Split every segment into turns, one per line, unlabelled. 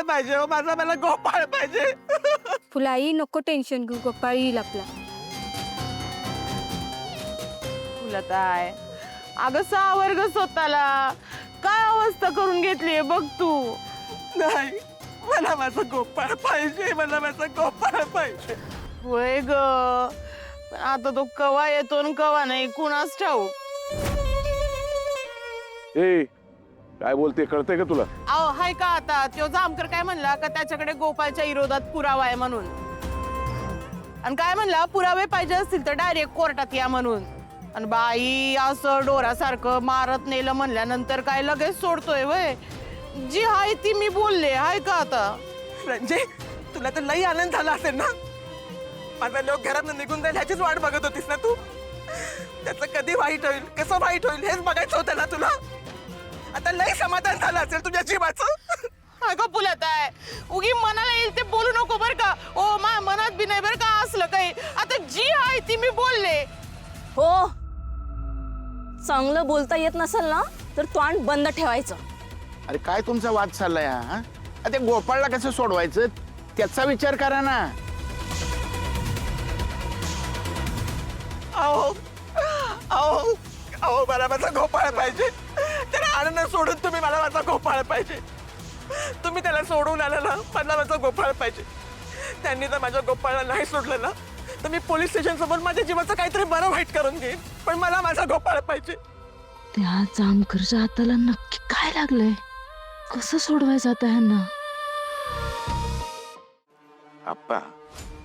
पाहिजे हो, माझा मला गोपाळ पाहिजे.
फुलाई नको टेन्शन घेऊ, गोपाळ येईल आपला.
फुलताय अगं सावर्ग स्वतःला काय अवस्था करून घेतलीये बघ तू.
नाही, मला माझा गोपाळ पाहिजे, मला माझा गोपाळ पाहिजे.
होय ग, पण आता तो कवा येतो न कवा नाही कुणाच ठाऊ.
ए काय बोलते कळतंय का तुला?
अहो हाय का आता तो जामकर काय म्हणला का त्याच्याकडे गोपाळच्या विरोधात पुरावा आहे म्हणून, आणि काय म्हणला पुरावे पाहिजे असतील तर डायरेक्ट कोर्टात या म्हणून. आणि बाई असं डोरासारखं मारत नेलं म्हणल्यानंतर काय लगेच सोडतोय वय. जी हाय ती मी बोलले हाय का आता.
रंजे, तुला तर लई आनंद झाला असेल ना, माझा लोक घरात निघून जाईल ह्याचीच वाट बघत होतीस ना तू. त्याचं कधी वाईट होईल, कसं वाईट होईल हेच बघायचं होतं ना तुला. आता लई समाधान झालं असेल तुझ्या जीवाचं.
अगं पुलत आहे, उगी मनाला येईल ते बोलू नको बर का. ओ मा मनात बी नाही बर का असलं काही. आता जी आहे ती मी बोलले.
हो, चांगलं बोलता येत नसेल ना तर तोंड बंद ठेवायचं.
अरे काय तुमचा वाद चाललाय हा? ते गोपाळला कसं सोडवायचं त्याचा विचार करा ना.
अहो अहो अहो, मला माझा गोपाळ पाहिजे. त्याला आणणं सोडून तुम्ही मला माझा गोपाळ पाहिजे. तुम्ही त्याला सोडून आला ना, मला माझा गोपाळ पाहिजे. त्यांनी जर माझ्या गोपाळला नाही सोडलं ना तर मी पोलीस स्टेशन समोर माझ्या जीवाचं काहीतरी बरं वाईट करून घेईन, पण मला माझा गोपाळ पाहिजे.
त्या जामकरच्या हाताला नक्की काय लागलंय? कसं सोडवायचं आता ह्यांना?
आप्पा,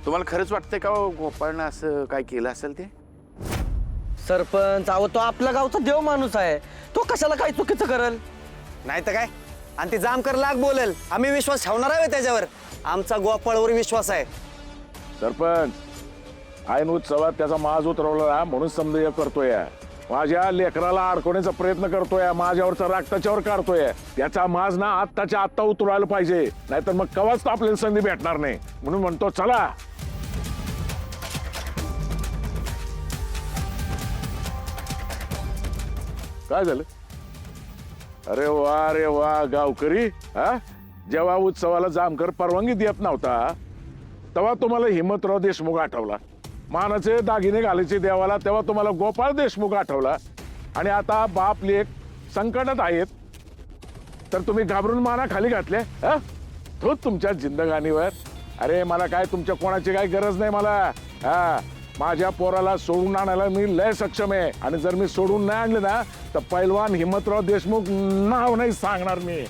तुम्हाला खरंच वाटतंय का गोपाळनं असं काय केलं असेल ते?
सरपंच अहो तो आपल्या गावचा देव माणूस आहे, तो कशाला काही चुकीचं करल? नाही तर काय, आणि ती जामकर लाग बोलेल, आम्ही विश्वास ठेवणार आहे त्याच्यावर. आमचा गोपाळवर विश्वास आहे.
सरपंच, ऐन उत्सवात त्याचा माज उतरवला म्हणून समजा करतोय. माझ्या लेकराला अडकवण्याचा प्रयत्न करतोय, माझ्यावरचा राग त्याच्यावर काढतोय. त्याचा माज ना आत्ताच्या आत्ता उतरवायला पाहिजे, नाहीतर मग कवाच आपल्याला संधी भेटणार नाही. म्हणून म्हणतो चला. काय झालं? अरे वा गावकरी, हा जेव्हा उत्सवाला जामकर परवानगी देत नव्हता तेव्हा तुम्हाला हिम्मतराव देशमुख आठवला. मानाचे दागिने घालायचे देवाला तेव्हा तुम्हाला गोपाळ देशमुख आठवला. आणि आता बाप लेक संकटात आहेत तर तुम्ही घाबरून माना खाली घातल्या. तो तुमच्या जिंदगानीवर. अरे मला काय तुमच्या कोणाची काही गरज नाही. मला माझ्या पोराला सोडून आणायला मी लय सक्षम आहे. आणि जर मी सोडून नाही आणले ना तर पैलवान हिम्मतराव देशमुख नाव नाही सांगणार मी.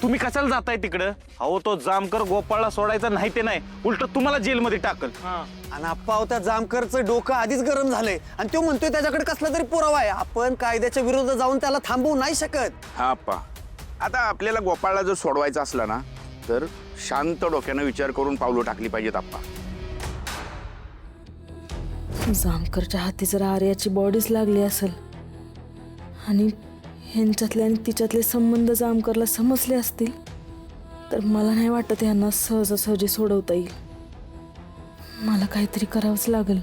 तुम्ही कशाला जाताय तिकडं? अहो तो जामकर गोपाळला सोडायचा नाही ते नाही, उलट तुम्हाला जेलमध्ये टाकल. आणि आप्पा त्या जामकरचं डोकं आधीच गरम झालंय आणि तो म्हणतोय त्याच्याकडे कसला तरी पुरावा आहे. आपण कायद्याच्या विरोधात जाऊन त्याला थांबवू नाही शकत.
हा आप्पा, आता आपल्याला गोपाळला जर सोडवायचं असलं ना तर शांत डोक्यानं विचार करून पावलं टाकली पाहिजेत आप्पा.
जामकरच्या हाती जर आर्याची बॉडीच लागली असेल आणि ह्यांच्यातले आणि तिच्यातले संबंध जामकरला समजले असतील तर मला नाही वाटत ह्यांना सहजासहजी सोडवता येईल. मला काहीतरी करावंच लागेल.